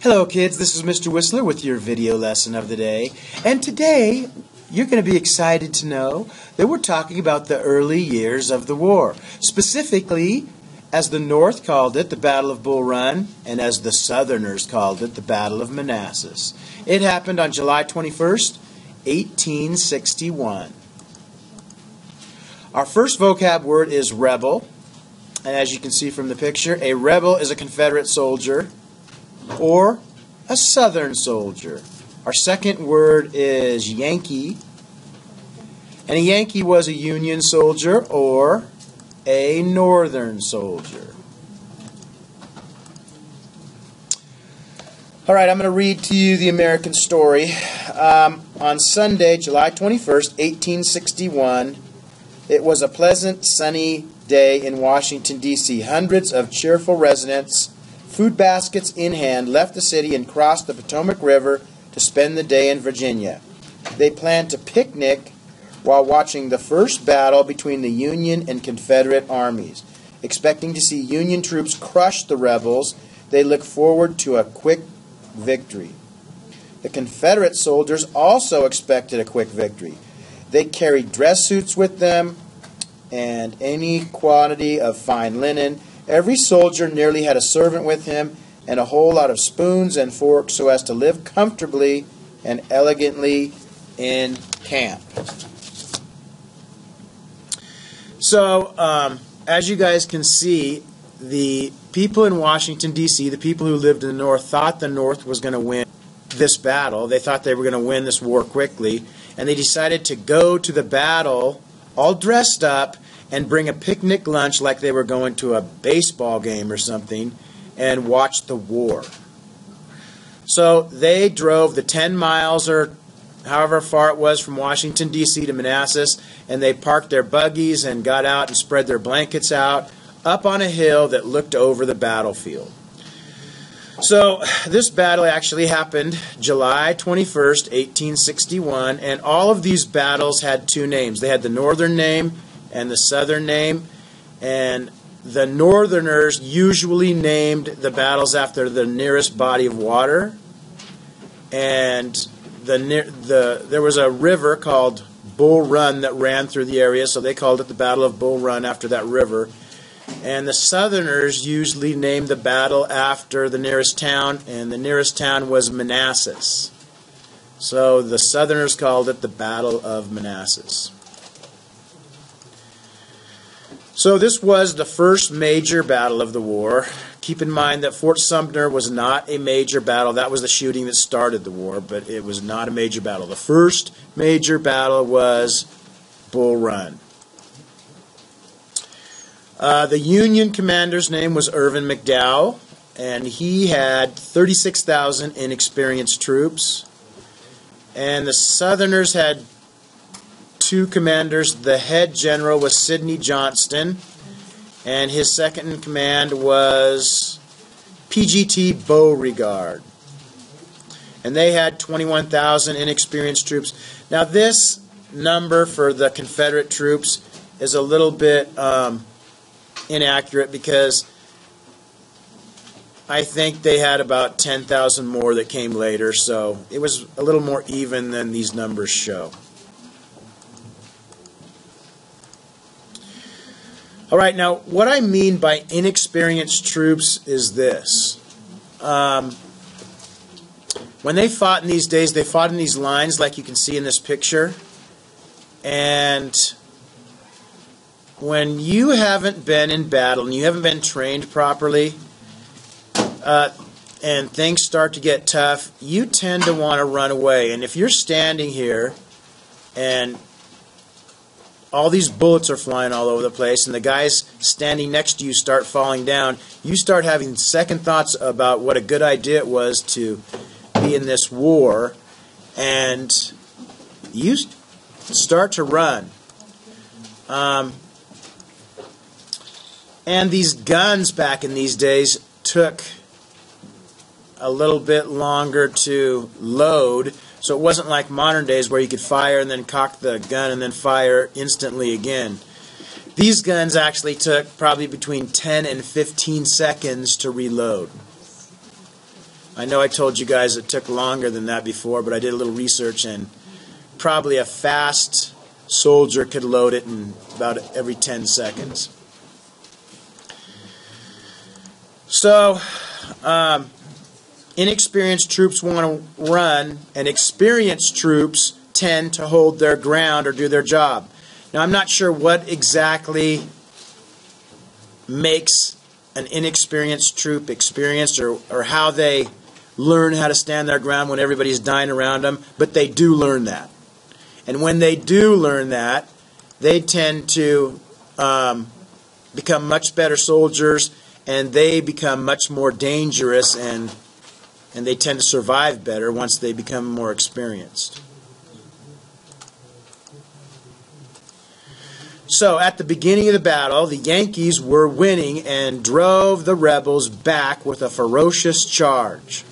Hello kids, this is Mr. Whistler with your video lesson of the day. And today, you're going to be excited to know that we're talking about the early years of the war. Specifically, as the North called it, the Battle of Bull Run, and as the Southerners called it, the Battle of Manassas. It happened on July 21st, 1861. Our first vocab word is rebel. And as you can see from the picture, a rebel is a Confederate soldier or a Southern soldier. Our second word is Yankee. And a Yankee was a Union soldier or a Northern soldier. All right, I'm going to read to you the American story. On Sunday, July 21st, 1861, it was a pleasant, sunny day in Washington, D.C. Hundreds of cheerful residents, food baskets in hand, left the city and crossed the Potomac River to spend the day in Virginia. They planned to picnic while watching the first battle between the Union and Confederate armies. Expecting to see Union troops crush the rebels, they looked forward to a quick victory. The Confederate soldiers also expected a quick victory. They carried dress suits with them and any quantity of fine linen. Every soldier nearly had a servant with him and a whole lot of spoons and forks so as to live comfortably and elegantly in camp. So, as you guys can see, the people in Washington, D.C., the people who lived in the North, thought the North was going to win this battle. They thought they were going to win this war quickly, and they decided to go to the battle all dressed up and bring a picnic lunch like they were going to a baseball game or something and watch the war. So they drove the 10 miles or however far it was from Washington, D.C. to Manassas, and they parked their buggies and got out and spread their blankets out up on a hill that looked over the battlefield. So this battle actually happened July 21st, 1861, and all of these battles had two names. They had the Northern name and the Southern name, and the Northerners usually named the battles after the nearest body of water, and there was a river called Bull Run that ran through the area, so they called it the Battle of Bull Run after that river. And the Southerners usually named the battle after the nearest town, and the nearest town was Manassas. So the Southerners called it the Battle of Manassas. So this was the first major battle of the war. Keep in mind that Fort Sumter was not a major battle. That was the shooting that started the war, but it was not a major battle. The first major battle was Bull Run. The Union commander's name was Irvin McDowell, and he had 36,000 inexperienced troops. And the Southerners had two commanders. The head general was Sidney Johnston, and his second in command was P.G.T. Beauregard. And they had 21,000 inexperienced troops. Now this number for the Confederate troops is a little bit inaccurate because I think they had about 10,000 more that came later, so it was a little more even than these numbers show. All right, now what I mean by inexperienced troops is this. When they fought in these days, they fought in these lines like you can see in this picture. And when you haven't been in battle and you haven't been trained properly, and things start to get tough, you tend to want to run away. And if you're standing here and all these bullets are flying all over the place and the guys standing next to you start falling down, you start having second thoughts about what a good idea it was to be in this war, and you start to run. And these guns back in these days took a little bit longer to load, so it wasn't like modern days where you could fire and then cock the gun and then fire instantly again. These guns actually took probably between 10 and 15 seconds to reload. I know I told you guys it took longer than that before, but I did a little research, and probably a fast soldier could load it in about every 10 seconds. So, inexperienced troops want to run, and experienced troops tend to hold their ground or do their job. Now, I'm not sure what exactly makes an inexperienced troop experienced, or how they learn how to stand their ground when everybody's dying around them, but they do learn that. And when they do learn that, they tend to become much better soldiers, and they become much more dangerous, and they tend to survive better once they become more experienced. So at the beginning of the battle, the Yankees were winning and drove the rebels back with a ferocious charge.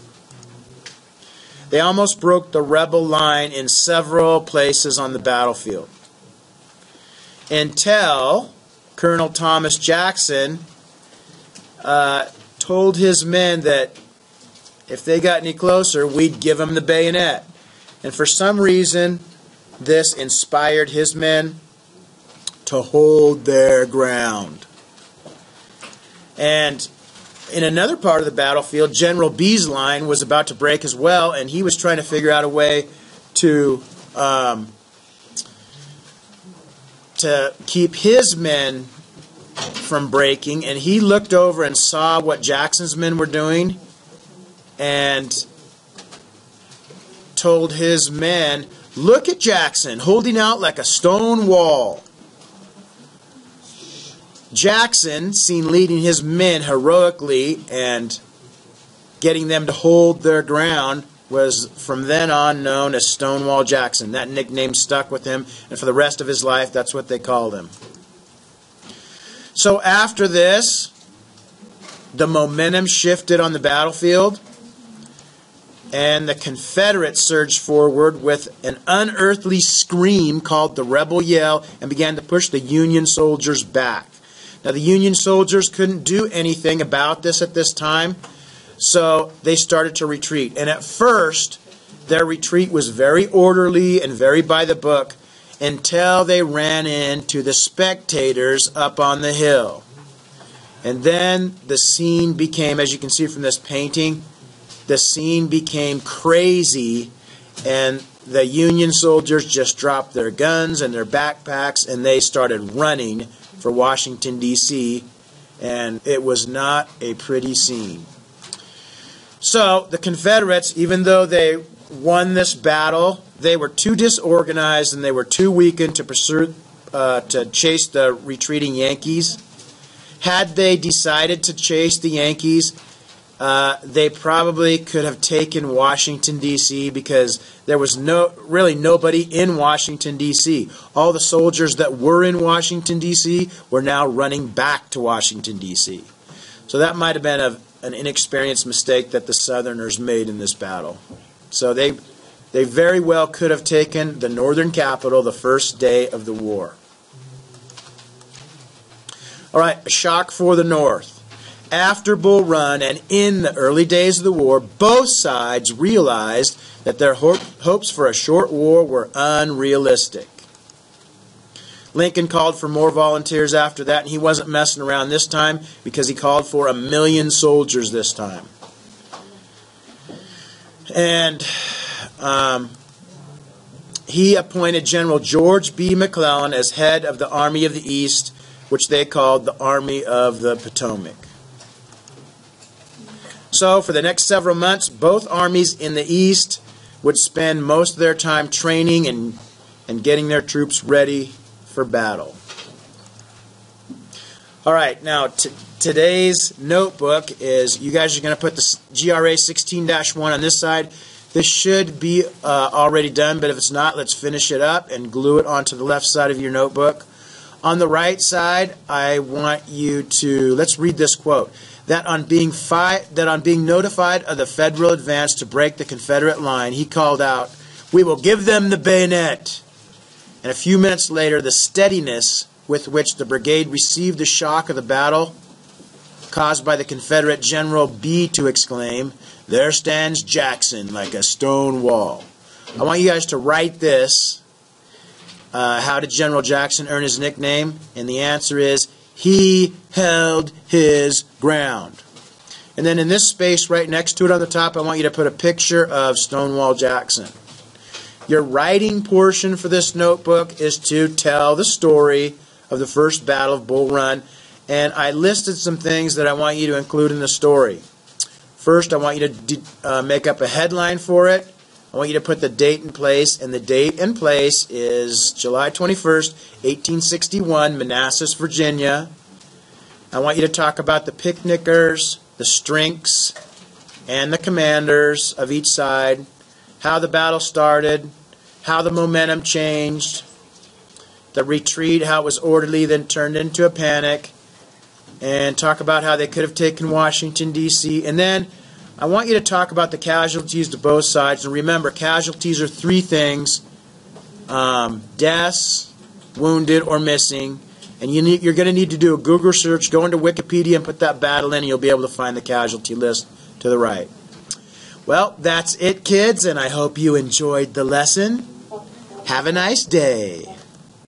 They almost broke the rebel line in several places on the battlefield, until Colonel Thomas Jackson told his men that if they got any closer, we'd give them the bayonet. And for some reason, this inspired his men to hold their ground. And in another part of the battlefield, General B's line was about to break as well, and he was trying to figure out a way to keep his men from breaking. And he looked over and saw what Jackson's men were doing, and told his men, "Look at Jackson holding out like a stone wall." Jackson, seen leading his men heroically and getting them to hold their ground, was from then on known as Stonewall Jackson. That nickname stuck with him, and for the rest of his life, that's what they called him. So after this, the momentum shifted on the battlefield, and the Confederates surged forward with an unearthly scream called the Rebel Yell, and began to push the Union soldiers back. Now, the Union soldiers couldn't do anything about this at this time, so they started to retreat. And at first, their retreat was very orderly and very by the book, until they ran into the spectators up on the hill. And then the scene became, as you can see from this painting, the scene became crazy, and the Union soldiers just dropped their guns and their backpacks, and they started running for Washington, D.C., and it was not a pretty scene. So the Confederates, even though they won this battle, they were too disorganized and they were too weakened to chase the retreating Yankees. Had they decided to chase the Yankees, they probably could have taken Washington, D.C., because there was really nobody in Washington, D.C. All the soldiers that were in Washington, D.C. were now running back to Washington, D.C. So that might have been an inexperienced mistake that the Southerners made in this battle. So they very well could have taken the northern capital the first day of the war. All right, a shock for the North. After Bull Run and in the early days of the war, both sides realized that their hopes for a short war were unrealistic. Lincoln called for more volunteers after that, and he wasn't messing around this time, because he called for 1 million soldiers this time. And he appointed General George B. McClellan as head of the Army of the East, which they called the Army of the Potomac. So for the next several months, both armies in the East would spend most of their time training and getting their troops ready for battle. All right, now today's notebook is, you guys are going to put the GRA 16-1 on this side. This should be already done, but if it's not, let's finish it up and glue it onto the left side of your notebook. On the right side, I want you to, let's read this quote. That on being notified of the Federal advance to break the Confederate line, he called out, "We will give them the bayonet." And a few minutes later, the steadiness with which the brigade received the shock of the battle caused by the Confederate General B to exclaim, There stands Jackson like a stone wall. I want you guys to write this. How did General Jackson earn his nickname? And the answer is, he held his ground. And then in this space right next to it on the top, I want you to put a picture of Stonewall Jackson. Your writing portion for this notebook is to tell the story of the first Battle of Bull Run. And I listed some things that I want you to include in the story. First, I want you to make up a headline for it. I want you to put the date and place, and the date and place is July 21st, 1861, Manassas, Virginia. I want you to talk about the picnickers, the strengths, and the commanders of each side, how the battle started, how the momentum changed, the retreat, how it was orderly, then turned into a panic, and talk about how they could have taken Washington, D.C. And then I want you to talk about the casualties to both sides. And remember, casualties are three things: deaths, wounded, or missing. And you're going to need to do a Google search, go into Wikipedia and put that battle in, and you'll be able to find the casualty list to the right. Well, that's it, kids, and I hope you enjoyed the lesson. Have a nice day.